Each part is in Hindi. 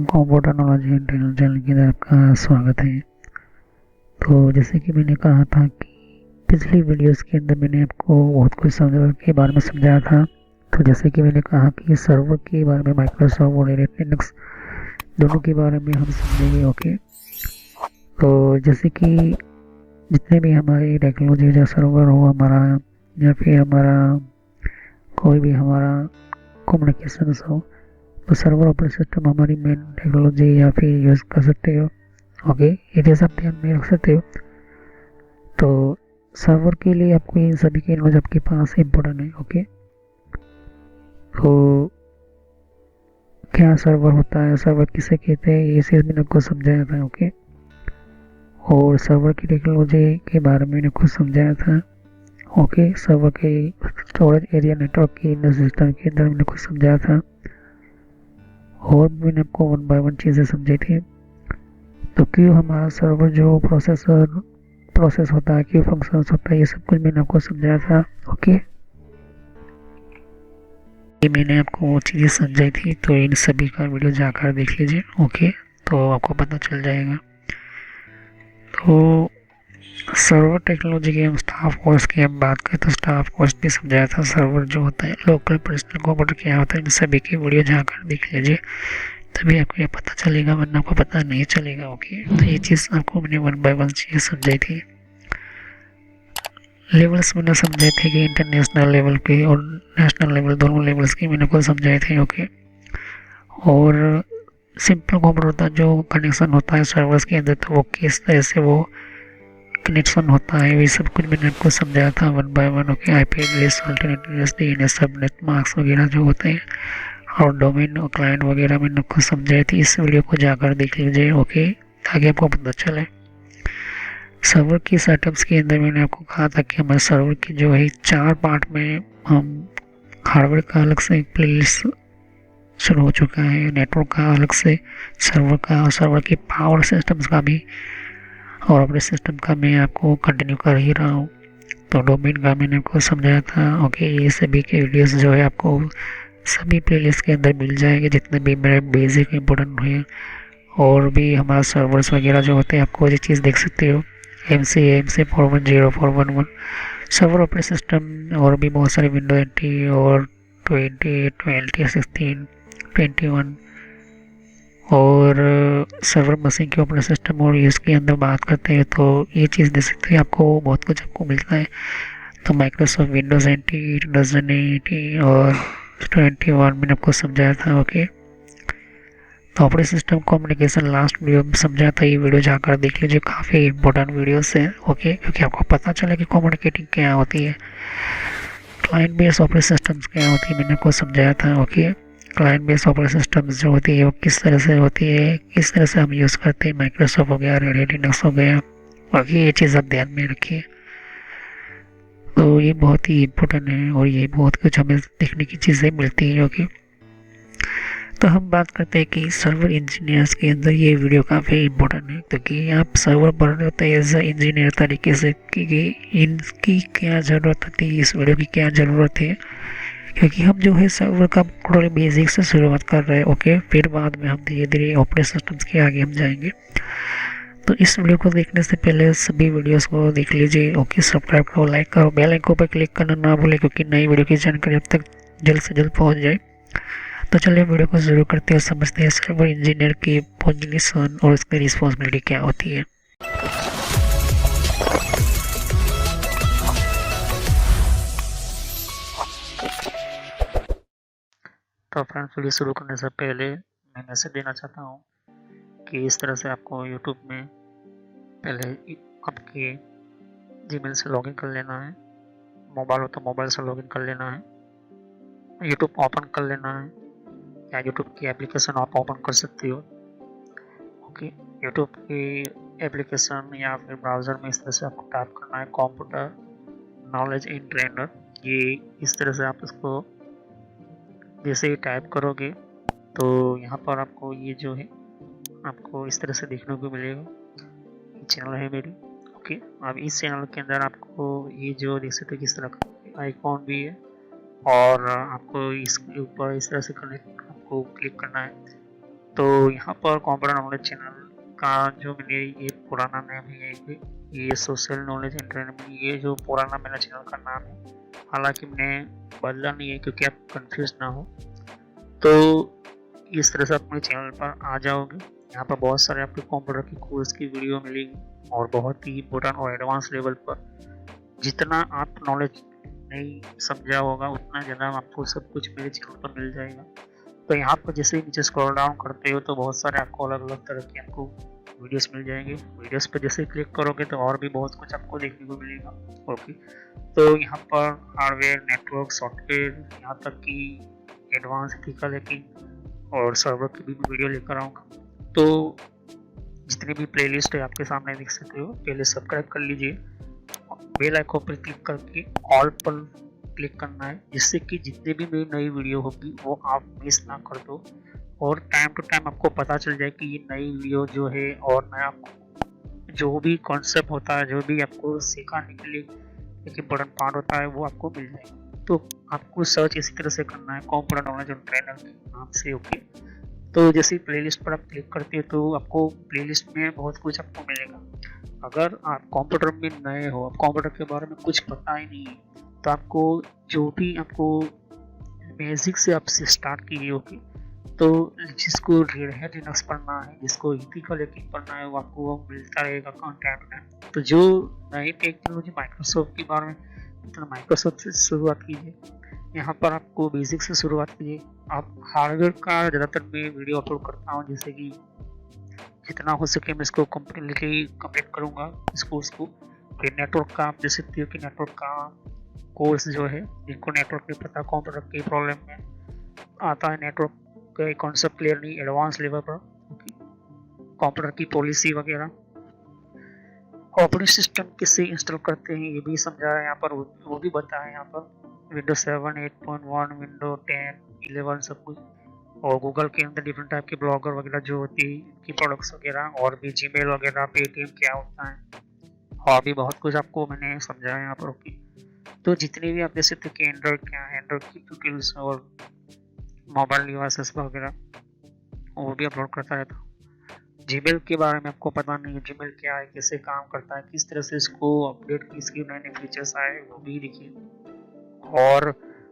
कंप्यूटर नॉलेज इंटरनल चैनल के अंदर आपका स्वागत है। तो जैसे कि मैंने कहा था कि पिछली वीडियोस के अंदर मैंने आपको बहुत कुछ सर्वर के बारे में समझाया था। तो जैसे कि मैंने कहा कि सर्वर के बारे में माइक्रोसॉफ्ट और लिनक्स दोनों के बारे में हम समझेंगे। ओके, तो जैसे कि जितने भी हमारी टेक्नोलॉजी जो सर्वर हो हमारा, या फिर हमारा कोई भी हमारा कम्युनिकेशन हो, तो सर्वर ऑपरेटिंग सिस्टम हमारी मेन टेक्नोलॉजी या फिर यूज़ कर सकते हो। ओके, ये चीज़ आप ध्यान में रख सकते हो। तो सर्वर के लिए आपको इन सभी की नॉलेज आपके पास इम्पोर्टेंट है। ओके, तो क्या सर्वर होता है, सर्वर किसे कहते हैं, ये चीज़ मैंने आपको समझाया था। ओके, और सर्वर की टेक्नोलॉजी के बारे में मैंने आपको समझाया था। ओके, सर्वर के स्टोरेज एरिया नेटवर्क के इन सिस्टम के अंदर मैंने कुछ समझाया था, और भी मैंने आपको वन बाय वन चीज़ें समझाई थी। तो क्यों हमारा सर्वर जो प्रोसेस होता है, क्यों फंक्शंस होता है, ये सब कुछ मैंने आपको समझाया था। ओके, ये मैंने आपको वो चीज़ें समझाई थी, तो इन सभी का वीडियो जाकर देख लीजिए। ओके, तो आपको पता चल जाएगा। तो सर्वर टेक्नोलॉजी के हम स्टाफ कोर्स की हम बात करें तो स्टाफ कोर्स भी समझाया था। सर्वर जो होता है, लोकल पर्सनल कंप्यूटर क्या होता है, इन सभी की वीडियो जाकर देख लीजिए, तभी आपको ये पता चलेगा, वरना आपको पता नहीं चलेगा। ओके, तो ये चीज़ आपको मैंने वन बाय वन चीज़ें समझाई थी। लेवल्स मैंने समझाए थे कि इंटरनेशनल लेवल के और नेशनल लेवल दोनों लेवल्स की मैंने को समझाए थे। ओके, और सिंपल कंप्यूटर होता है, जो कनेक्शन होता है सर्वर्स के अंदर, तो वो किस तरह से वो कनेक्शन होता है, ये सब कुछ मैंने आपको समझाया था one by one. Okay, IP address, alternate address, DNS, subnet marks वगैरह जो होते हैं, और डोमेन और क्लाइंट वगैरह मैंने आपको समझाई थी। इस वीडियो को जाकर देख लीजिए। ओके, ताकि आपको पता चले। सर्वर की सेटअप्स के अंदर मैंने आपको कहा था कि हमारे सर्वर की जो है 4 पार्ट में हम हार्डवेयर का अलग से एक प्लेलिस्ट शुरू हो चुका है, नेटवर्क का अलग से, सर्वर का, और सर्वर की पावर सिस्टम्स का भी, और ऑपरेटिंग सिस्टम का मैं आपको कंटिन्यू कर ही रहा हूँ। तो डोमेन का मैंने आपको समझाया था। ओके, ये सभी के वीडियोस जो है आपको सभी प्लेलिस्ट के अंदर मिल जाएंगे, जितने भी मेरे बेसिक इंपॉर्टेंट हुए, और भी हमारा सर्वर्स वगैरह जो होते हैं, आपको ये चीज़ देख सकते हो। MC 410 411 सर्वर ऑपरेटिंग सिस्टम, और भी बहुत सारे विंडो एंटी और 20 20 16 21, और सर्वर मशीन के ऑपरेटिंग सिस्टम और इसके अंदर बात करते हैं तो ये चीज़ देख सकते हैं, आपको बहुत कुछ आपको मिलता है। तो माइक्रोसॉफ्ट विंडोज़ 98, डजन 80 और 21 मैंने आपको समझाया था। ओके, तो operating system communication last video में समझा था, ये वीडियो जाकर देख लीजिए, काफ़ी इंपॉर्टेंट वीडियोस है। ओके, क्योंकि आपको पता चले कि कम्युनिकेटिंग क्या होती है, क्लाइंट बेस्ड ऑपरेटिंग सिस्टम्स क्या होती है, मैंने आपको समझाया था। Okay, client based operating systems जो होती है वो किस तरह से होती है, किस तरह से हम यूज़ करते हैं, माइक्रोसॉफ्ट हो गया, रेड हैट लिनक्स हो गया। बाकी ये चीज़ आप ध्यान में रखिए। तो ये बहुत ही इम्पोर्टेंट है, और ये बहुत कुछ हमें देखने की चीज़ें मिलती है। ओके, तो हम बात करते हैं कि सर्वर इंजीनियर्स के अंदर ये वीडियो काफ़ी इम्पोर्टेंट है, क्योंकि आप सर्वर पढ़ रहे होते हैं एज अ इंजीनियर तरीके से कि इनकी क्या ज़रूरत होती है, इस वीडियो की क्या ज़रूरत है, क्योंकि हम जो है सर्वर का थोड़े बेसिक से शुरुआत कर रहे हैं। ओके, फिर बाद में हम धीरे धीरे ऑपरेटिंग सिस्टम्स के आगे हम जाएंगे। तो इस वीडियो को देखने से पहले सभी वीडियोस को देख लीजिए। ओके, सब्सक्राइब करो, लाइक करो, बेल आइकन पर क्लिक करना ना भूलें, क्योंकि नई वीडियो की जानकारी अब तक जल्द से जल्द पहुंच जाए। तो चलिए वीडियो को शुरू करते हैं, समझते हैं सर्वर इंजीनियर की पोजीशन और उसकी रिस्पॉन्सिबिलिटी क्या होती है। तो फ्रेंड्स, वीडियो शुरू करने से पहले मैं मैसेज देना चाहता हूँ कि इस तरह से आपको यूट्यूब में पहले आपके जीमेल से लॉगिन कर लेना है, मोबाइल हो तो मोबाइल से लॉगिन कर लेना है, यूट्यूब ओपन कर लेना है, या यूट्यूब की एप्लीकेशन आप ओपन कर सकते हो। ओके, यूट्यूब की एप्लीकेशन या फिर ब्राउज़र में इस तरह से आपको टाइप करना है कंप्यूटर नॉलेज इन ट्रेनर। ये इस तरह से आप इसको जैसे ही टाइप करोगे तो यहाँ पर आपको ये जो है आपको इस तरह से देखने को मिलेगा। ये चैनल है मेरी। ओके, अब इस चैनल के अंदर आपको ये जो देख सकते हो किस तरह का आइकॉन भी है, और आपको इसके ऊपर इस तरह से कनेक्ट आपको क्लिक करना है। तो यहाँ पर कंप्यूटर नॉलेज चैनल का जो मैंने ये पुराना नाम है, ये सोशल नॉलेज इंटरनेट, ये जो पुराना मेरा चैनल का नाम है, हालांकि मैंने बदला नहीं है क्योंकि आप कंफ्यूज ना हो। तो इस तरह से आप मेरे चैनल पर आ जाओगे। यहाँ पर बहुत सारे आपके कंप्यूटर की कोर्स की वीडियो मिलेगी और बहुत ही इम्पोर्टेंट और एडवांस लेवल पर जितना आप नॉलेज नहीं समझा होगा उतना ज़्यादा आपको सब कुछ मेरे चैनल पर मिल जाएगा। तो यहाँ पर जैसे ही नीचे स्क्रॉल डाउन करते हो तो बहुत सारे आपको अलग अलग तरह के आपको वीडियोस मिल जाएंगे। वीडियोस पर जैसे क्लिक करोगे तो और भी बहुत कुछ आपको देखने को मिलेगा। ओके, तो यहाँ पर हार्डवेयर, नेटवर्क, सॉफ्टवेयर, यहाँ तक कि एडवांस एथिकल हैकिंग और सर्वर की भी वीडियो लेकर आऊँगा। तो जितनी भी प्लेलिस्ट है आपके सामने देख सकते हो। पहले सब्सक्राइब कर लीजिए, बेल आइकन पर क्लिक करके ऑल पर क्लिक करना है, जिससे कि जितने भी मेरी नई वीडियो होगी वो आप मिस ना कर दो और टाइम टू टाइम आपको पता चल जाए कि ये नई वीडियो जो है और नया जो भी कॉन्सेप्ट होता है, जो भी आपको सिखाने के लिए एक इम्पोर्टेंट पार्ट होता है वो आपको मिल जाएगा। तो आपको सर्च इसी तरह से करना है, कंप्यूटर नॉलेज ऑन ट्रेनर के नाम से। ओके, तो जैसे प्लेलिस्ट पर आप क्लिक करते हो तो आपको प्लेलिस्ट में बहुत कुछ आपको मिलेगा। अगर आप कंप्यूटर में नए हो, आप कंप्यूटर के बारे में कुछ पता ही नहीं है, तो आपको जो भी आपको बेसिक से आपसे स्टार्ट कीजिए। ओके, तो जिसको रेड हैट लिनक्स पढ़ना है, जिसको एथिकल हैकिंग पढ़ना है, वो आपको मिलता रहेगा कंटेंट में। तो जो नई टेक्नोलॉजी माइक्रोसॉफ्ट के बारे में, तो माइक्रोसॉफ्ट से शुरुआत कीजिए। यहाँ पर आपको बेसिक से शुरुआत कीजिए। आप हार्डवेयर का ज़्यादातर मैं वीडियो अपलोड करता हूँ, जैसे कि जितना हो सके मैं इसको कम्प्लीटली कंप्लीट करूँगा इस कोर्स को। फिर नेटवर्क का आप देख सकते हो कि नेटवर्क का कोर्स जो है, जिनको नेटवर्क नहीं पता, कंप्यूटर की प्रॉब्लम में आता है, नेटवर्क का कॉन्सेप्ट क्लियर नहीं एडवांस लेवल पर, कंप्यूटर की पॉलिसी वगैरह, ऑपरेटिंग सिस्टम किससे इंस्टॉल करते हैं ये भी समझा है यहाँ पर, वो भी बताया यहाँ पर। विंडोज 7, 8.1, विंडो 10, 11 सब कुछ, और गूगल के अंदर डिफरेंट टाइप के ब्लॉगर वगैरह जो होती है इनकी प्रोडक्ट्स वगैरह, और भी जीमेल वगैरह, पेटीएम क्या होता है, और भी बहुत कुछ आपको मैंने समझाया यहाँ पर। ओके, तो जितने भी आप देख सकते कि एंड्रॉइड क्या है, एंड्रॉइड की ट्यूटोरियल्स और मोबाइल डिवाइसेस वगैरह वो भी अपलोड करता रहता हूँ। जीमेल के बारे में आपको पता नहीं है, जीमेल क्या है, कैसे काम करता है, किस तरह से इसको अपडेट की, इसके नए नए फीचर्स आए वो भी देखिए। और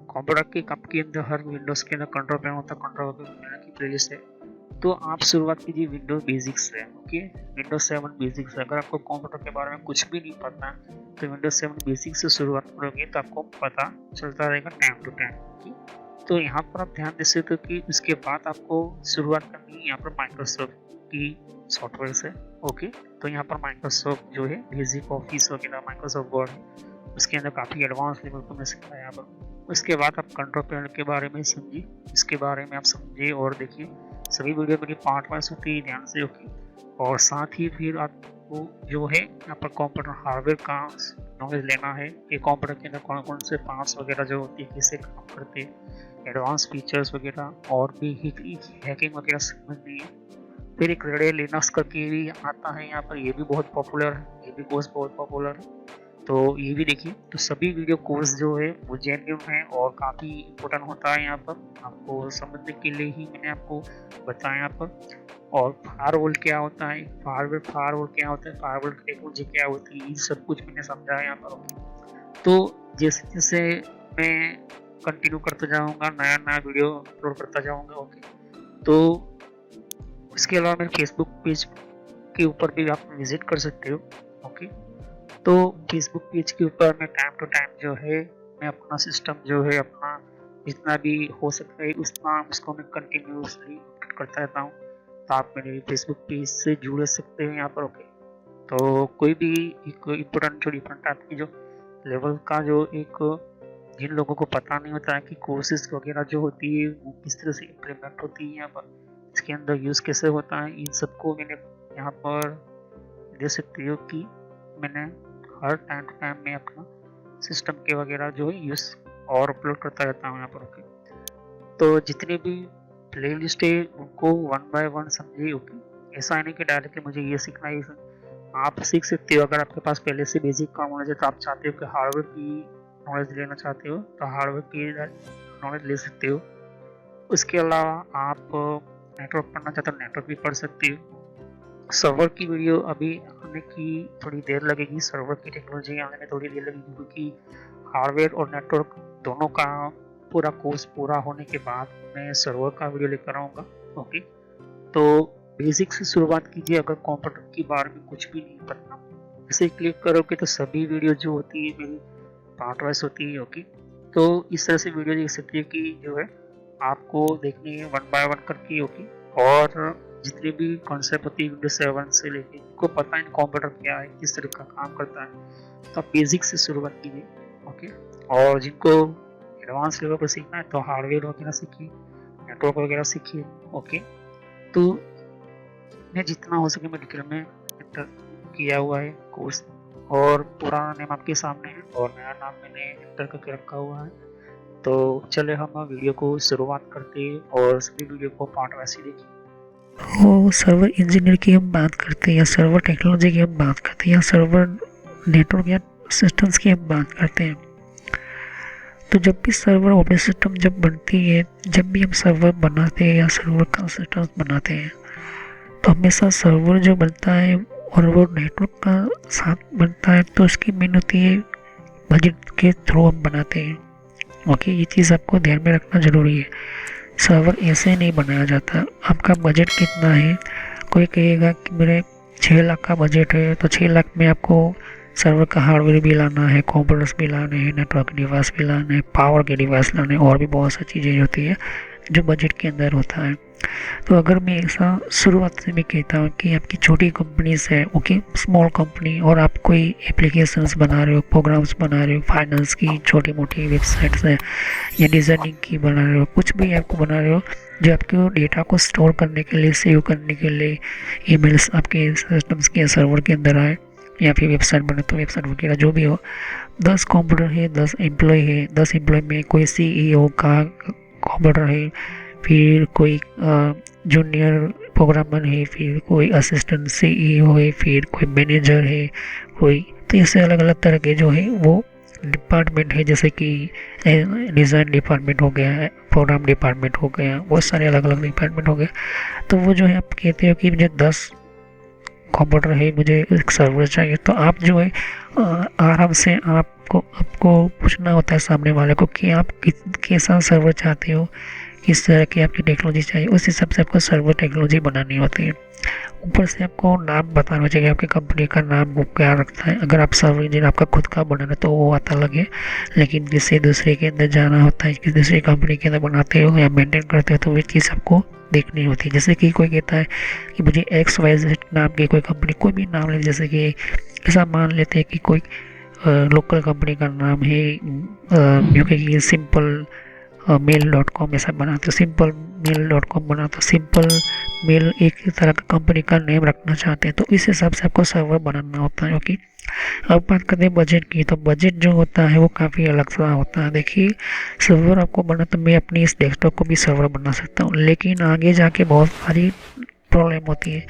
कंप्यूटर के कप के अंदर हर विंडोज के अंदर कंट्रोल पैनल होता है, कंट्रोल पैनल की प्लेलिस्ट है। तो आप शुरुआत कीजिए विंडोज बेसिक्स से। ओके, विंडोज 7 बेसिक्स से। अगर आपको कंप्यूटर के बारे में कुछ भी नहीं पता तो विंडोज 7 बेसिक्स से शुरुआत करोगे तो आपको पता चलता रहेगा टाइम टू टाइम। तो यहाँ पर आप ध्यान दे सकते हो कि उसके बाद आपको शुरुआत करनी है यहाँ पर माइक्रोसॉफ्ट की सॉफ्टवेयर से। ओके, तो यहाँ पर माइक्रोसॉफ्ट जो है बेसिक ऑफिस वगैरह, माइक्रोसॉफ्ट वर्ड, उसके अंदर काफ़ी एडवांस लेवल पर मैं सिखाया यहाँ पर। उसके बाद आप कंट्रोल पैनल के बारे में समझिए, इसके बारे में आप समझिए और देखिए। सभी वीडियो मेरी पार्ट वाइज होती है, ध्यान से। ओके, और साथ ही फिर आपको जो है यहाँ पर कंप्यूटर हार्डवेयर का नॉलेज लेना है कि कंप्यूटर के अंदर कौन कौन से पार्ट्स वगैरह जो होती है, कैसे काम करते हैं, एडवांस फीचर्स वगैरह, और भी हैकिंग वगैरह समझनी है। फिर एक रेड लिनक्स करके भी आता है यहाँ पर, ये भी बहुत पॉपुलर है, ये भी कोर्स बहुत पॉपुलर है, तो ये भी देखिए। तो सभी वीडियो कोर्स जो है वो जेन्युइन है और काफ़ी इम्पोर्टेंट होता है यहाँ पर, आपको समझने के लिए ही मैंने आपको बताया यहाँ पर। और फायरवॉल क्या होता है, फायरवॉल क्या होता है, फायरवॉल टेक्नोलॉजी क्या होती है, ये सब कुछ मैंने समझाया यहाँ पर। तो जैसे जैसे मैं कंटिन्यू करते जाऊँगा, नया नया वीडियो अपलोड करता जाऊँगा। ओके, तो इसके अलावा मेरे फेसबुक पेज के ऊपर भी आप विजिट कर सकते हो। ओके, तो फेसबुक पेज के ऊपर मैं टाइम टू टाइम जो है मैं अपना सिस्टम जो है अपना जितना भी हो सकता है उतना उसको मैं कंटिन्यूसली अपडेट करता रहता हूँ। तो आप मेरे फेसबुक पेज से जुड़ सकते हैं यहाँ पर। ओके, तो कोई भी एक इम्पोर्टेंट जो डिफरेंट टाइप की जो लेवल का जो एक जिन लोगों को पता नहीं होता है कि कोर्सेज वगैरह जो होती है वो किस तरह से इम्प्लीमेंट होती है यहाँ पर, इसके अंदर यूज़ कैसे होता है, इन सबको मैंने यहाँ पर दे सकती हो कि मैंने हर टाइम टू टाइम में अपना सिस्टम के वगैरह जो है यूज़ और अपलोड करता रहता हूँ यहाँ पर। ओके, तो जितने भी प्ले लिस्ट है उनको 1 बाय 1 समझिए। ओके, ऐसा नहीं कि डायरेक्टली मुझे ये सीखना है, आप सीख सकते हो। अगर आपके पास पहले से बेसिक का नॉलेज है तो आप चाहते हो कि हार्डवेयर की नॉलेज लेना चाहते हो तो हार्डवेयर की नॉलेज ले सकते हो। उसके अलावा आप नेटवर्क पढ़ना चाहते हो नेटवर्क भी पढ़ सकते हो। सर्वर की वीडियो अभी आने की थोड़ी देर लगेगी, सर्वर की टेक्नोलॉजी आने में थोड़ी देर लगेगी, क्योंकि हार्डवेयर और नेटवर्क दोनों का पूरा कोर्स पूरा होने के बाद मैं सर्वर का वीडियो लेकर आऊँगा। ओके, तो बेसिक से शुरुआत कीजिए। अगर कंप्यूटर के बारे में कुछ भी नहीं पता, इसे क्लिक करोगे तो सभी वीडियो जो होती है मेरी पार्ट वाइज होती है। ओके, तो इस तरह से वीडियो देख सकते हैं कि जो है आपको देखनी है वन बाय वन करके। ओके, और जितने भी कॉन्सेप्ट होती है विंडोज 7 से लेके, जिनको पता है कंप्यूटर क्या है, किस तरह का काम करता है, तो आप बेसिक से शुरुआत कीजिए। ओके, और जिनको एडवांस लेवल पर सीखना है तो हार्डवेयर वगैरह सीखिए, नेटवर्क वगैरह सीखिए। ओके, तो मैं जितना हो सके मैं डिटेल में एंटर किया हुआ है कोर्स, और पुराना नेम आपके सामने है और नया नाम मैंने एंटर करके रखा हुआ है। तो चले हम वीडियो को शुरुआत करते हैं और सभी वीडियो को पार्ट वैसे देखिए। वो सर्वर इंजीनियर की हम बात करते हैं या सर्वर टेक्नोलॉजी की हम बात करते हैं या सर्वर नेटवर्क या सिस्टम्स की हम बात करते हैं, तो जब भी सर्वर ऑपरेटिंग सिस्टम जब बनती है, जब भी हम सर्वर बनाते हैं या सर्वर का सिस्टम बनाते हैं, तो हमेशा सर्वर जो बनता है और वो नेटवर्क का साथ बनता है, तो उसकी मेन होती है बजट के थ्रू हम बनाते हैं। ओके, ये चीज़ आपको ध्यान में रखना ज़रूरी है। सर्वर ऐसे नहीं बनाया जाता। आपका बजट कितना है, कोई कहेगा कि मेरे 6 लाख का बजट है, तो 6 लाख में आपको सर्वर का हार्डवेयर भी लाना है, कंप्यूटर्स भी लाने हैं, नेटवर्क डिवाइस भी लाने हैं, पावर के डिवाइस लाने हैं, और भी बहुत सी चीज़ें होती है जो बजट के अंदर होता है। तो अगर मैं ऐसा शुरुआत से मैं कहता हूँ कि आपकी छोटी कंपनीज है, ओके, स्मॉल कंपनी, और आप कोई एप्लीकेशंस बना रहे हो, प्रोग्राम्स बना रहे हो, फाइनेंस की छोटी मोटी वेबसाइट्स है या डिज़ाइनिंग की बना रहे हो, कुछ भी आपको बना रहे हो जो आपके डेटा को स्टोर करने के लिए, सेव करने के लिए, ईमेल्स आपके सिस्टम्स के सर्वर के अंदर आए, या फिर वेबसाइट बने तो वेबसाइट वगैरह जो भी हो। 10 कंप्यूटर है, 10 एम्प्लॉय है, 10 एम्प्लॉय में कोई CEO का कंप्यूटर है, फिर कोई जूनियर प्रोग्रामर है, फिर कोई असिस्टेंट CEO है, फिर कोई मैनेजर है, कोई, तो ऐसे अलग अलग तरह के जो है वो डिपार्टमेंट है, जैसे कि डिज़ाइन डिपार्टमेंट हो गया है, प्रोग्राम डिपार्टमेंट हो गया, बहुत सारे अलग अलग डिपार्टमेंट हो गए। तो वो जो है आप कहते हो कि मुझे 10 कंप्यूटर है, मुझे एक सर्वर चाहिए, तो आप जो है आराम से आपको पूछना होता है सामने वाले को कि आप कैसा सर्वर चाहते हो, किस तरह की आपकी टेक्नोलॉजी चाहिए, उस हिसाब से आपको सर्वर टेक्नोलॉजी बनानी होती है। ऊपर से आपको नाम बताना चाहिए, आपकी कंपनी का नाम वो क्या रखता है। अगर आप सर्वर इंजीनियर आपका खुद का बनाना तो वो आता अलग है, लेकिन किसी दूसरे के अंदर जाना होता है, किसी दूसरी कंपनी के अंदर बनाते हो या मेंटेन करते हो, तो वो चीज़ आपको देखनी होती है। जैसे कि कोई कहता है कि मुझे XYZ नाम की कोई कंपनी, कोई भी नाम ले, जैसे कि ऐसा मान लेते हैं कि कोई लोकल कंपनी का नाम है, जो कि सिंपल mail.com ऐसा बनाते हो, सिंपल mail.com बनाते हो, सिंपल मेल एक तरह का कंपनी का नेम रखना चाहते हैं, तो इस हिसाब से आपको सर्वर बनाना होता है। क्योंकि अब बात करते हैं बजट की, तो बजट जो होता है वो काफ़ी अलग सा होता है। देखिए, सर्वर आपको बना, तो मैं अपनी इस डेस्कटॉप को भी सर्वर बना सकता हूँ, लेकिन आगे जाके बहुत सारी प्रॉब्लम होती है।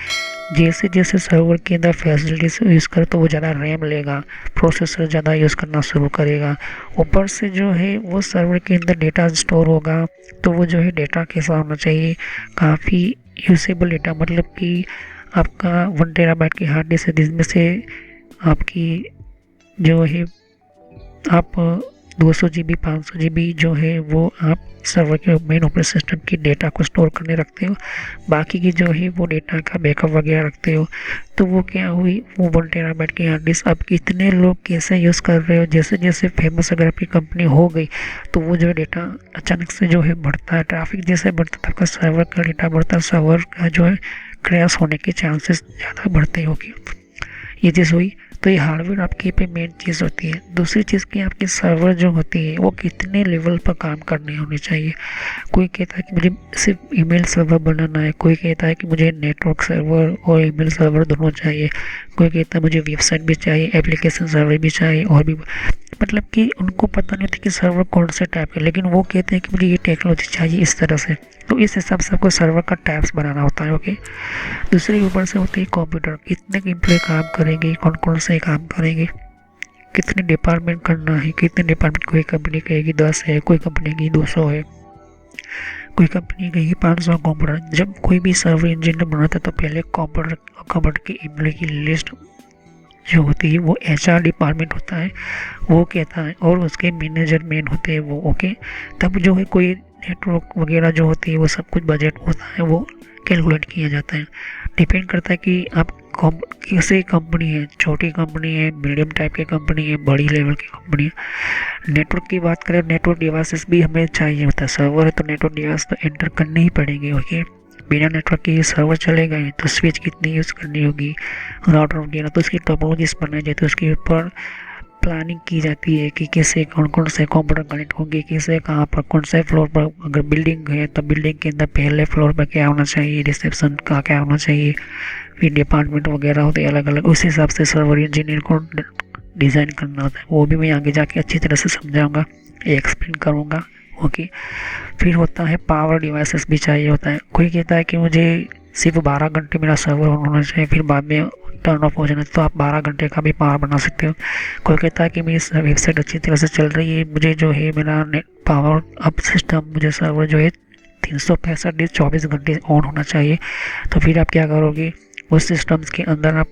जैसे जैसे सर्वर के अंदर फैसिलिटीज यूज़ करे तो वो ज़्यादा रैम लेगा, प्रोसेसर ज़्यादा यूज़ करना शुरू करेगा, ऊपर से जो है वो सर्वर के अंदर डेटा स्टोर होगा, तो वो जो है डेटा कैसा होना चाहिए, काफ़ी यूजेबल डेटा, मतलब कि आपका 1 टेराबाइट की हार्ड डिस्क है, जिसमें से आपकी जो है आप 200 GB 500 GB जो है वो आप सर्वर के मेन ऑपरेटिंग सिस्टम की डेटा को स्टोर करने रखते हो, बाकी की जो है वो डेटा का बैकअप वगैरह रखते हो। तो वो क्या हुई, वो 1 टेराबाइट की हार्ड डिस्क अब कितने लोग कैसे यूज़ कर रहे हो, जैसे जैसे फेमस अगर आपकी कंपनी हो गई तो वो जो डेटा अचानक से जो है बढ़ता है, ट्रैफिक जैसे बढ़ता है आपका सर्वर का डेटा बढ़ता है, सर्वर का जो है क्रैश होने के चांसेस ज़्यादा बढ़ते होगी। ये चीज़ हुई। तो ये हार्डवेयर आपकी पे मेन चीज़ होती है। दूसरी चीज़ की आपकी सर्वर जो होती है वो कितने लेवल पर काम करनी होनी चाहिए। कोई कहता है कि मुझे सिर्फ ईमेल सर्वर बनाना है, कोई कहता है कि मुझे नेटवर्क सर्वर और ईमेल सर्वर दोनों चाहिए, कोई कहता है मुझे वेबसाइट भी चाहिए, एप्लीकेशन सर्वर भी चाहिए, और भी, मतलब कि उनको पता नहीं होता कि सर्वर कौन से टाइप है, लेकिन वो कहते हैं कि मुझे ये टेक्नोलॉजी चाहिए इस तरह से। तो इस हिसाब से आपको सर्वर का टाइप्स बनाना होता है। ओके, दूसरी ऊपर से होती है कंप्यूटर, कितने एम्प्लॉय काम करेंगे, कौन कौन से काम करेंगे, कितने डिपार्टमेंट करना है, कितने डिपार्टमेंट, कोई कंपनी कहेगी 10 है, कोई कंपनी की 200 है, कोई कंपनी कहेगी 500 कंप्यूटर। जब कोई भी सर्वर इंजीनियर बनाता है तो पहले कंप्यूटर की एम्प्लॉय की लिस्ट जो होती है वो एचआर डिपार्टमेंट होता है वो कहता है, और उसके मैनेजर मेन होते हैं वो। ओके, तब जो है कोई नेटवर्क वगैरह जो होती है वो सब कुछ बजट होता है वो कैलकुलेट किया जाता है। डिपेंड करता है कि आप कैसे कंपनी है, छोटी कंपनी है, मीडियम टाइप की कंपनी है, बड़ी लेवल की कंपनी है। नेटवर्क की बात करें, नेटवर्क डिवाइसेस भी हमें चाहिए होता है। सर्वर है तो नेटवर्क डिवाइस तो एंटर करने ही पड़ेंगे। ओके, बिना नेटवर्क के सर्वर चलेगा ही तो स्विच कितनी यूज़ करनी होगी, राउटर वगैरह, तो उसकी टोपोलॉजीज बनाई जाती है, उसके ऊपर प्लानिंग की जाती है कि कैसे कौन कौन से कंप्यूटर कनेक्ट होंगे, कैसे कहाँ पर कौन से फ्लोर पर। अगर बिल्डिंग है तो बिल्डिंग के अंदर पहले फ्लोर पर क्या होना चाहिए, रिसेप्शन का क्या होना चाहिए, फिर डिपार्टमेंट वगैरह होते हैं अलग अलग, उस हिसाब से सर्वर इंजीनियर को डिज़ाइन करना होता है। वो भी मैं आगे जाके अच्छी तरह से समझाऊँगा, एक्सप्लेन करूँगा। ओके, फिर होता है पावर डिवाइसेस भी चाहिए होता है। कोई कहता है कि मुझे सिर्फ 12 घंटे मेरा सर्वर ऑन होना चाहिए, फिर बाद में टर्न ऑफ हो जाना, तो आप 12 घंटे का भी पावर बना सकते हो। कोई कहता है कि मेरी वेबसाइट अच्छी तरह से चल रही है, मुझे जो है मेरा नेट पावर अप सिस्टम, मुझे सर्वर जो है 365 दिन 24 घंटे ऑन होना चाहिए। तो फिर आप क्या करोगे, उस सिस्टम्स के अंदर आप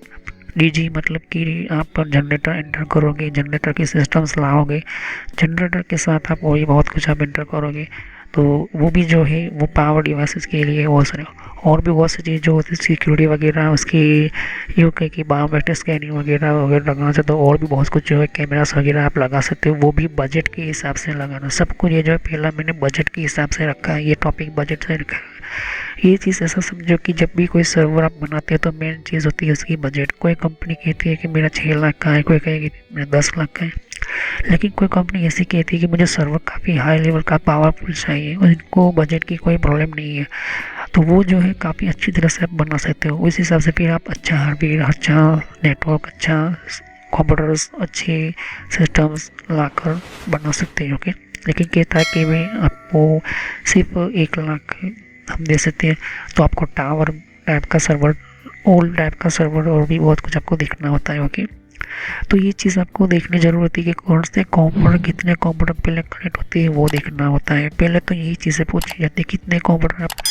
डीजी मतलब कि आप जनरेटर एंटर करोगे, जनरेटर की सिस्टम्स लाओगे, जनरेटर के साथ आप वही बहुत कुछ आप एंटर करोगे। तो वो भी जो है वो पावर डिवाइसेस के लिए बहुत सारे और भी बहुत सी चीज़ जो होती है, सिक्योरिटी वगैरह, उसकी यूके की बायोमेट्रिक स्कैनिंग वगैरह वगैरह लगाना चाहते हो, और भी बहुत कुछ जो है कैमरास वगैरह आप लगा सकते हो, वो भी बजट के हिसाब से लगाना। सब कुछ ये जो है पहला मैंने बजट के हिसाब से रखा है, ये टॉपिक बजट से रखा है। ये चीज़ ऐसा समझो कि जब भी कोई सर्वर आप बनाते हो तो मेन चीज़ होती है उसकी बजट। कोई कंपनी कहती है कि मेरा 6 लाख का है, कोई कहेगी मेरा 10 लाख का है, लेकिन कोई कंपनी ऐसी कहती है कि मुझे सर्वर काफ़ी हाई लेवल का पावरफुल चाहिए और इनको बजट की कोई प्रॉब्लम नहीं है, तो वो जो है काफ़ी अच्छी तरह से आप बना सकते हो। उस हिसाब से फिर आप अच्छा हार्डवेयर, अच्छा नेटवर्क, अच्छा कंप्यूटर्स, अच्छे सिस्टम्स लाकर बना सकते हो। ओके, लेकिन कहता है कि मैं आपको सिर्फ 1 लाख हम दे सकते हैं, तो आपको टावर टाइप का सर्वर, ओल्ड टाइप का सर्वर और भी बहुत कुछ आपको देखना होता है। ओके, तो ये चीज़ आपको देखनी ज़रूरत है कि कौन से कंप्यूटर, कितने कंप्यूटर पहले कनेक्ट होते हैं वो देखना होता है। पहले तो यही चीज़ें पूछी जाती है कितने कंप्यूटर आप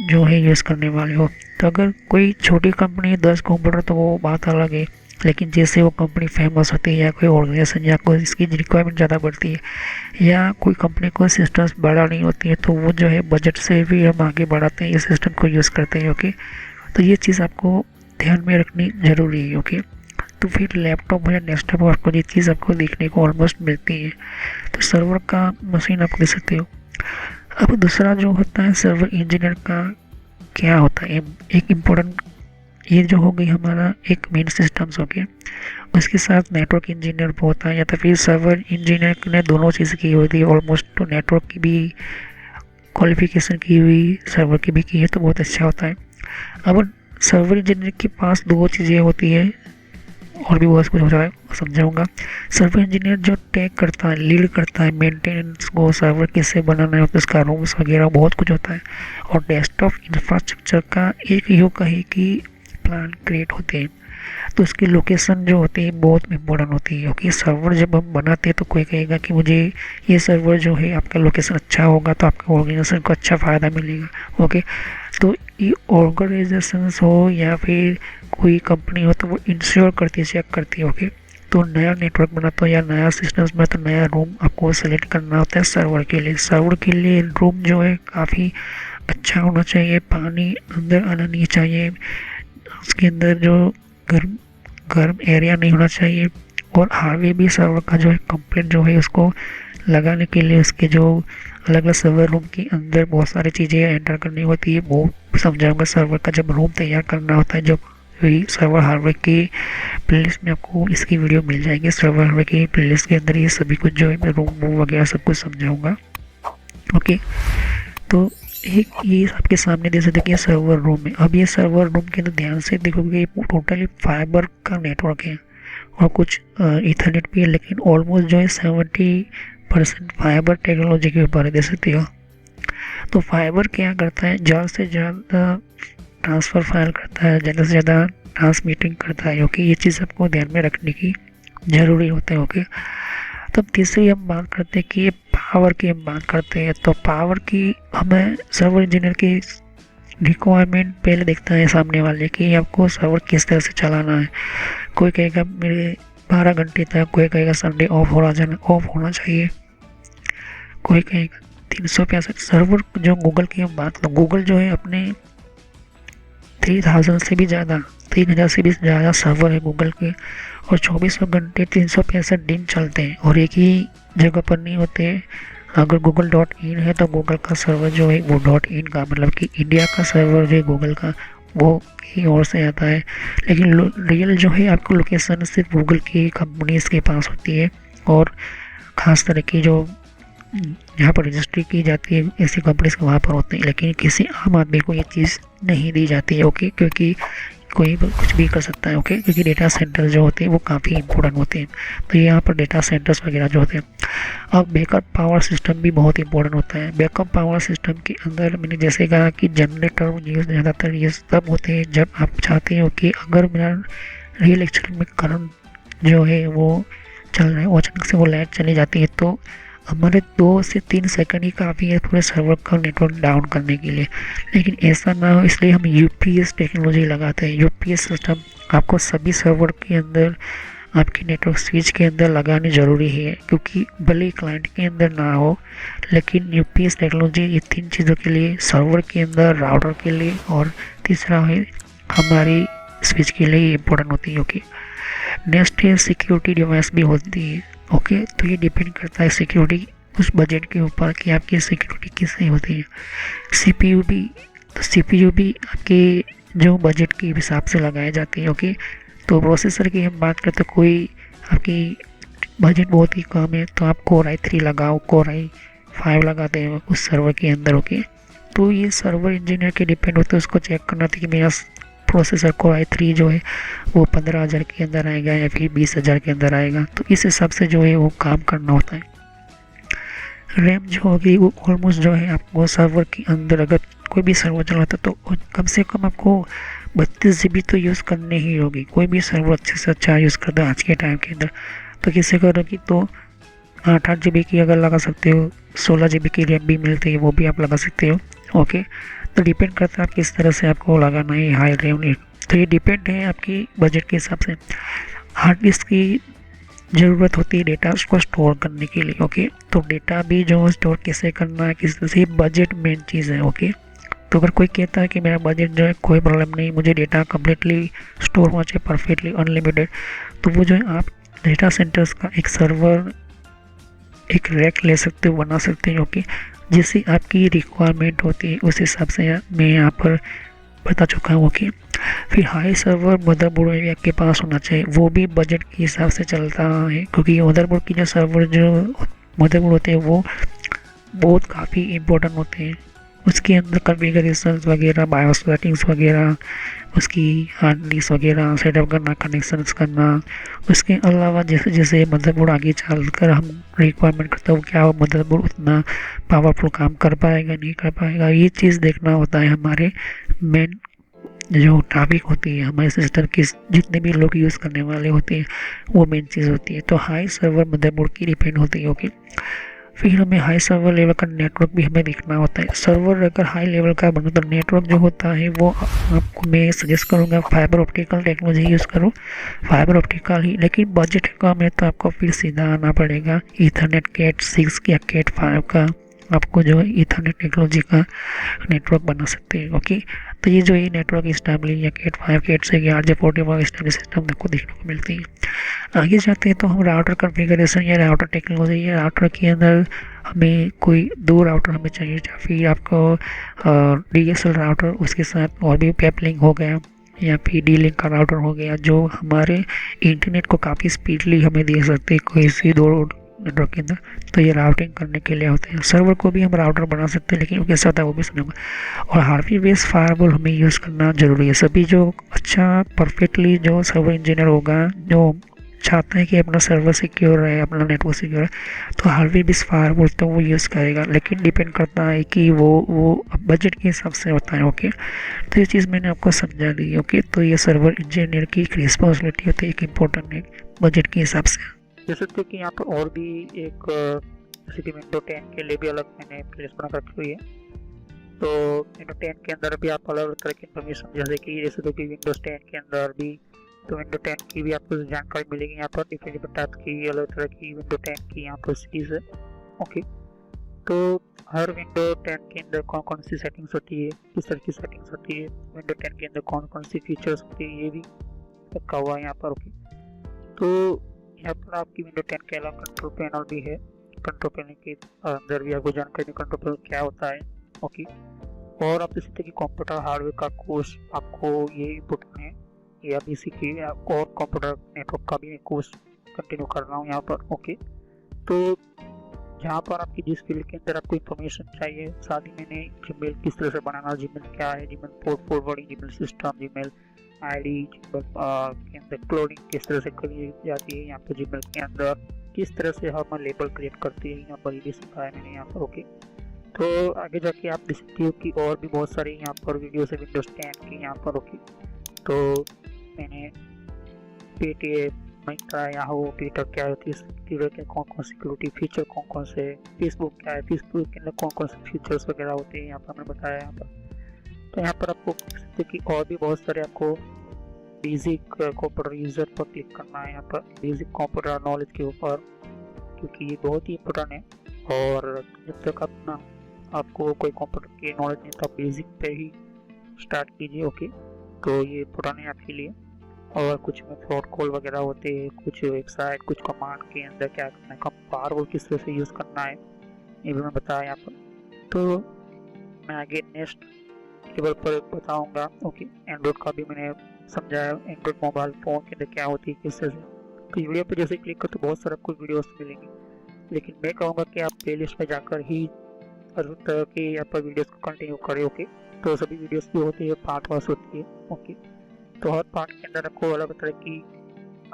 जो है यूज़ करने वाले हो। तो अगर कोई छोटी कंपनी है 10 कंप्यूटर तो वो बात अलग है, लेकिन जैसे वो कंपनी फेमस होती है या कोई ऑर्गेनाइजेशन या कोई इसकी रिक्वायरमेंट ज़्यादा बढ़ती है या कोई कंपनी को सिस्टम्स बड़ा नहीं होती है तो वो जो है बजट से भी हम आगे बढ़ाते हैं, ये सिस्टम को यूज़ करते हैं। ओके, तो ये चीज़ आपको ध्यान में रखनी ज़रूरी है। ओके, तो फिर लैपटॉप या डेस्कटॉप आपको ये चीज़ आपको देखने को ऑलमोस्ट मिलती है। तो सर्वर का मशीन आप दे सकते हो। अब दूसरा जो होता है सर्वर इंजीनियर का क्या होता है, एक इम्पोर्टेंट, ये जो हो गई हमारा एक मेन सिस्टम्स हो गया, उसके साथ नेटवर्क इंजीनियर होता है, या तो फिर सर्वर इंजीनियर ने दोनों चीज़ की होती है ऑलमोस्ट। तो नेटवर्क की भी क्वालिफिकेशन की हुई, सर्वर की भी की है, तो बहुत अच्छा होता है। अब सर्वर इंजीनियर के पास दो चीज़ें होती है और भी बहुत कुछ हो रहा है, समझाऊंगा। सर्वर इंजीनियर जो टेक करता है, लीड करता है मेंटेनेंस को, सर्वर कैसे बनाना है, उसका रूम्स वगैरह बहुत कुछ होता है। और डेस्कटॉप इंफ्रास्ट्रक्चर का एक योग है कि प्लान क्रिएट होते हैं, तो उसकी लोकेशन जो होती है बहुत इम्पोर्टेंट होती है। क्योंकि सर्वर जब हम बनाते हैं तो कोई कहेगा कि मुझे ये सर्वर जो है आपका लोकेशन अच्छा होगा तो आपके ऑर्गेनाइजेशन को अच्छा फ़ायदा मिलेगा। ओके, तो ये ऑर्गेनाइजेशन हो या फिर कोई कंपनी हो तो वो इंश्योर करती है, चेक करती है। ओके, तो नया नेटवर्क बनाता हो या नया सिस्टम्स में तो नया रूम आपको सेलेक्ट करना होता है सर्वर के लिए। सर्वर के लिए रूम जो है काफ़ी अच्छा होना चाहिए, पानी अंदर आना नहीं चाहिए, उसके अंदर जो गर्म गर्म एरिया नहीं होना चाहिए, और हार्डवेयर भी सर्वर का जो है कंप्लीट जो है उसको लगाने के लिए उसके जो अलग अलग सर्वर रूम के अंदर बहुत सारी चीज़ें एंटर करनी होती है, वो समझाऊंगा। सर्वर का जब रूम तैयार करना होता है, जब सर्वर हार्डवेयर की प्लेलिस्ट में आपको इसकी वीडियो मिल जाएगी, सर्वर हार्डवेयर की प्लेलिस्ट के अंदर ये सभी कुछ जो है मैं रूम वूम वगैरह सब कुछ समझाऊंगा। ओके, तो एक ये आपके सामने दे सकते कि सर्वर रूम है। अब ये सर्वर रूम के अंदर ध्यान से देखोगे टोटली फाइबर का नेटवर्क है और कुछ इथरनेट भी है, लेकिन ऑलमोस्ट जो है 70% फाइबर टेक्नोलॉजी के ऊपर है, दे सकते हो। तो फाइबर क्या करता है, ज़्यादा से ज़्यादा ट्रांसफ़र फाइल करता है, ज़्यादा से ज़्यादा ट्रांसमिटिंग करता है। क्योंकि ये चीज़ आपको ध्यान में रखने की ज़रूरी होता है। ओके, तब तीसरी हम बात करते हैं कि पावर की हम बात करते हैं। तो पावर की हमें सर्वर इंजीनियर की रिक्वायरमेंट पहले देखता है सामने वाले कि आपको सर्वर किस तरह से चलाना है। कोई कहेगा मेरे 12 घंटे तक, कोई कहेगा संडे ऑफ होना चाहिए, कोई कहेगा 365 सर्वर। जो गूगल की हम बात, तो गूगल जो है अपने 3000 से भी ज़्यादा, 3000 से भी ज़्यादा सर्वर है गूगल के, और 24 घंटे 365 दिन चलते हैं और एक ही जगह पर नहीं होते। अगर गूगल डॉट इन है तो गूगल का सर्वर जो है वो डॉट इन का मतलब कि इंडिया का सर्वर है गूगल का, वो कहीं और से आता है। लेकिन रियल जो है आपको लोकेशन सिर्फ गूगल की कंपनीज के पास होती है, और ख़ास तरह की जो यहाँ पर रजिस्ट्री की जाती है ऐसी कंपनीज के वहाँ पर होते हैं। लेकिन किसी आम आदमी को ये चीज़ नहीं दी जाती है, ओके, क्योंकि कोई कुछ भी कर सकता है, ओके, क्योंकि डेटा सेंटर जो होते हैं वो काफ़ी इंपॉर्टेंट होते हैं। तो यहाँ पर डेटा सेंटर्स वगैरह जो होते हैं। अब बैकअप पावर सिस्टम भी बहुत इंपॉर्टेंट होता है। बैकअप पावर सिस्टम के अंदर मैंने जैसे कहा कि जनरेटर यूज़ ज़्यादातर ये तब होते हैं जब आप चाहते हो कि अगर मेरा रियल एक्चुअल में करंट जो है वो चल रहा है, अचानक से वो लाइट चली जाती है, तो हमारे 2 से 3 सेकंड ही काफ़ी है पूरे सर्वर का नेटवर्क डाउन करने के लिए। लेकिन ऐसा ना हो इसलिए हम यूपीएस टेक्नोलॉजी लगाते हैं। यूपीएस सिस्टम आपको सभी सर्वर के अंदर, आपके नेटवर्क स्विच के अंदर लगानी ज़रूरी है, क्योंकि भले क्लाइंट के अंदर ना हो, लेकिन यूपीएस टेक्नोलॉजी ये 3 चीज़ों के लिए, सर्वर के अंदर, राउटर के लिए, और तीसरा है हमारी स्विच के लिए इम्पोर्टेंट होती है। ओके, नेक्स्ट है सिक्योरिटी डिवाइस भी होती है। ओके, तो ये डिपेंड करता है सिक्योरिटी उस बजट के ऊपर कि आपकी सिक्योरिटी किससे होती है। सीपीयू भी, तो सीपीयू भी आपके जो बजट के हिसाब से लगाए जाते हैं। ओके, तो प्रोसेसर की हम बात करते, कोई आपकी बजट बहुत ही कम है तो आप कोर i3 लगाओ, कोर i5 लगाते हैं उस सर्वर के अंदर। ओके, तो ये सर्वर इंजीनियर के डिपेंड होते हैं, उसको चेक करना था कि मेरा प्रोसेसर कोर i3 जो है वो 15,000 के अंदर आएगा या फिर 20,000 के अंदर आएगा, तो इस हिसाब से जो है वो काम करना होता है। रैम जो होगी वो ऑलमोस्ट जो है आपको सर्वर के अंदर, अगर कोई भी सर्वर चलाता तो कम से कम आपको 32 GB तो यूज़ करनी ही होगी। कोई भी सर्वर अच्छे से अच्छा यूज़ करता है आज के टाइम के अंदर, तो किसी करोगी तो 8 GB की अगर लगा सकते हो, 16 GB की रैम भी मिलती है वो भी आप लगा सकते हो। ओके, तो डिपेंड करता है आप किस तरह से आपको लगाना है हाई रैम। तो ये डिपेंड है आपकी बजट के हिसाब से। हार्ड डिस्क की ज़रूरत होती है डेटा को स्टोर करने के लिए। ओके, तो डेटा भी जो स्टोर कैसे करना है, किस तरह से, बजट मेन चीज़ है। ओके, तो अगर कोई कहता है कि मेरा बजट जो है कोई प्रॉब्लम नहीं, मुझे डेटा कम्प्लीटली स्टोर होना चाहिए परफेक्टली अनलिमिटेड, तो वो जो है आप डेटा सेंटर्स का एक सर्वर, एक रैक ले सकते हो, बना सकते हो। ओके, जिससे आपकी रिक्वायरमेंट होती है उस हिसाब से मैं यहाँ पर बता चुका हूँ। ओके, फिर हाई सर्वर मदरबोर्ड भी आपके पास होना चाहिए, वो भी बजट के हिसाब से चलता है, क्योंकि मदरबोर्ड की जो सर्वर जो मदरबोर्ड होते हैं वो बहुत काफ़ी इम्पोर्टेंट होते हैं। उसके अंदर कॉन्फ़िगरेशन वगैरह, बायोस सेटिंग्स वगैरह, उसकी हार्ड डिस्क वगैरह सेटअप करना, कनेक्शंस करना। उसके अलावा जैसे जैसे मदरबोर्ड आगे चलकर हम रिक्वायरमेंट करते हो क्या वो मदरबोर्ड उतना पावरफुल काम कर पाएगा नहीं कर पाएगा, ये चीज़ देखना होता है। हमारे मेन जो टॉपिक होती है हमारे सिस्टम की, जितने भी लोग यूज़ करने वाले होते हैं वो मेन चीज़ होती है। तो हाई सर्वर मदरबोर्ड की डिपेंड होती है। ओके, फिर हमें हाई सर्वर लेवल का नेटवर्क भी हमें देखना होता है। सर्वर अगर हाई लेवल का बनो तो नेटवर्क जो होता है वो आपको मैं सजेस्ट करूँगा फाइबर ऑप्टिकल टेक्नोलॉजी यूज़ करो, फाइबर ऑप्टिकल ही। लेकिन बजट कम है तो आपको फिर सीधा आना पड़ेगा ईथरनेट कैट 6 या कैट 5 का, आपको जो है ईथरनेट टेक्नोलॉजी का नेटवर्क बना सकते हैं। ओके, तो ये जो ये नेटवर्क स्टैब्लिश या कैट 5 कैट 6 या RJ45 स्टैब्लिश सिस्टम आपको देखने को मिलती है। आगे जाते हैं तो हम राउटर कॉन्फ़िगरेशन या राउटर टेक्नोलॉजी या राउटर के अंदर हमें कोई 2 राउटर हमें चाहिए, या फिर आपको DSL राउटर, उसके साथ और भी पेपलिंग हो गया या फिर D-Link का राउटर हो गया, जो हमारे इंटरनेट को काफ़ी स्पीडली हमें दे सकते हैं कोई सी 2 नेटवर्क के अंदर। तो ये राउटिंग करने के लिए होते हैं। सर्वर को भी हम राउटर बना सकते हैं, लेकिन वो कैसा होता है वो भी सुनूंगा। और हार्डवेयर बेस्ड फायरवॉल हमें यूज़ करना ज़रूरी है। सभी जो अच्छा परफेक्टली जो सर्वर इंजीनियर होगा, जो चाहता है कि अपना सर्वर सिक्योर रहे, अपना नेटवर्क सिक्योर है, तो हार्डवेयर बेस्ड फायरवॉल तो वो यूज़ करेगा, लेकिन डिपेंड करता है कि वो बजट के हिसाब से होता है। ओके, तो ये चीज़ मैंने आपको समझा दी। ओके, तो ये सर्वर इंजीनियर की एक रिस्पॉन्सिबिलिटी होती है, एक इम्पोर्टेंट है बजट के हिसाब से। देख सकते हो कि यहाँ पर और भी एक जैसे कि विंडो 10 के लिए भी अलग मैंने प्लेलिस्ट बना रखी हुई है। तो विंडो 10 के अंदर भी आप अलग अलग तरह की इन्फॉर्मेशन जैसे कि विंडोज 10 के अंदर भी तो विंडो 10 की भी आपको जानकारी मिलेगी यहाँ पर डिफरेंट टाइप की अलग तरह की विंडो 10 की यहाँ पर सीरीज है। ओके, तो हर विंडो 10 के अंदर कौन कौन सी सेटिंग्स होती है, किस तरह की सेटिंग्स होती है, विंडो 10 के अंदर कौन कौन सी फीचर्स होती है, ये भी रखा हुआ है यहाँ पर। ओके, तो यहाँ पर आपकी विंडो 10 के अलावा कंट्रोल पैनल भी है। कंट्रोल पैनल के अंदर भी आपको जानकारी कंट्रोल पैनल क्या होता है। ओके, और आप देख सकते हैं कि कंप्यूटर हार्डवेयर का कोर्स आपको ये इम्पोर्टेंट है, ये अभी सीखिए। और कंप्यूटर नेटवर्क का भी कोर्स कंटिन्यू कर रहा हूँ यहाँ पर। ओके, तो जहाँ पर आपकी जिस फील्ड के अंदर आपको इन्फॉर्मेशन चाहिए, साथ ही मैंने जीमेल किस तरह से बनाना, जीमेल क्या है, Gmail port forwarding, Gmail system, Gmail ID, Gmail के अंदर क्लोनिंग किस तरह से करी जाती है, यहाँ पर जीमेल के अंदर किस तरह से हम लेबल क्रिएट करते हैं, यहाँ पर ये भी सिखाया मैंने यहाँ पर। ओके, तो आगे जाके आप देख सकते हो कि और भी बहुत सारे यहाँ पर वीडियोस है विंडोज 10 के यहाँ पर। ओके, तो मैंने पेटीएम, मिंत्रा, याहू, ट्विटर क्या होती है, ट्विटर के कौन कौन सिक्योरिटी फीचर कौन कौन से, फेसबुक क्या है, फेसबुक के अंदर कौन कौन से फीचर्स वगैरह होते हैं यहाँ पर मैंने बताया यहाँ पर। तो यहाँ पर आपको देख सकते कि और भी बहुत सारे आपको बेसिक कंप्यूटर यूजर पर क्लिक करना है यहाँ पर, बेसिक कंप्यूटर नॉलेज के ऊपर, क्योंकि ये बहुत ही इम्पोर्टेंट है। और जब तक अपना आपको कोई कंप्यूटर की नॉलेज नहीं तो आप बेसिक पे ही स्टार्ट कीजिए। ओके, तो ये इम्पोर्टेंट है आपके लिए। और कुछ में फ्रॉड कॉल वगैरह होते हैं, कुछ वेबसाइट, कुछ कमांड के अंदर क्या करना है, फायरवॉल किस तरह से यूज़ करना है, ये भी मैं बताया यहाँ पर। तो मैं आगे नेक्स्ट लेवल पर बताऊंगा। ओके, एंड्रॉइड का भी मैंने समझाया, एंड्रॉइड मोबाइल फ़ोन के अंदर क्या होती है किस तरह से। तो वीडियो पर जैसे क्लिक करो तो बहुत सारा कुछ वीडियोस मिलेंगे, लेकिन मैं कहूँगा कि आप प्लेलिस्ट में जाकर ही हर तरह के यहाँ पर वीडियोस को कंटिन्यू करें। ओके, तो सभी वीडियोस की होती है पार्ट वाइज होती है। ओके, तो हर पार्ट के अंदर आपको अलग तरह की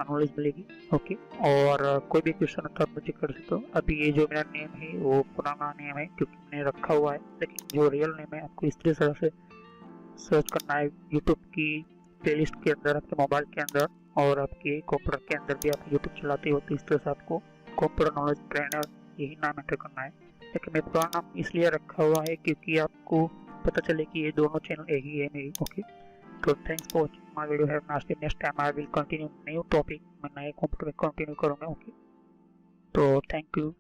नॉलेज मिलेगी। ओके, और कोई भी क्वेश्चन होता है मुझे कर सकते हो। अभी ये जो मेरा नेम है वो पुराना नेम है क्योंकि मैंने रखा हुआ है, लेकिन जो रियल नेम है आपको इस तरह से सर्च करना है यूट्यूब की प्लेलिस्ट के अंदर, आपके मोबाइल के अंदर, और आपके कंप्यूटर के अंदर भी आप यूट्यूब चलाते हो तो इस तरह से आपको कंप्यूटर नॉलेज ट्रेनर यही नाम एंटर करना है। लेकिन मैं पुराना नाम इसलिए रखा हुआ है क्योंकि आपको पता चले कि ये दोनों चैनल एक ही है मेरी। ओके, तो thanks for watching my video. Have nice day. Next time I will continue new topic, मैं नए कंप्यूटर में कंटिन्यू करूँगा। ओके, तो थैंक यू।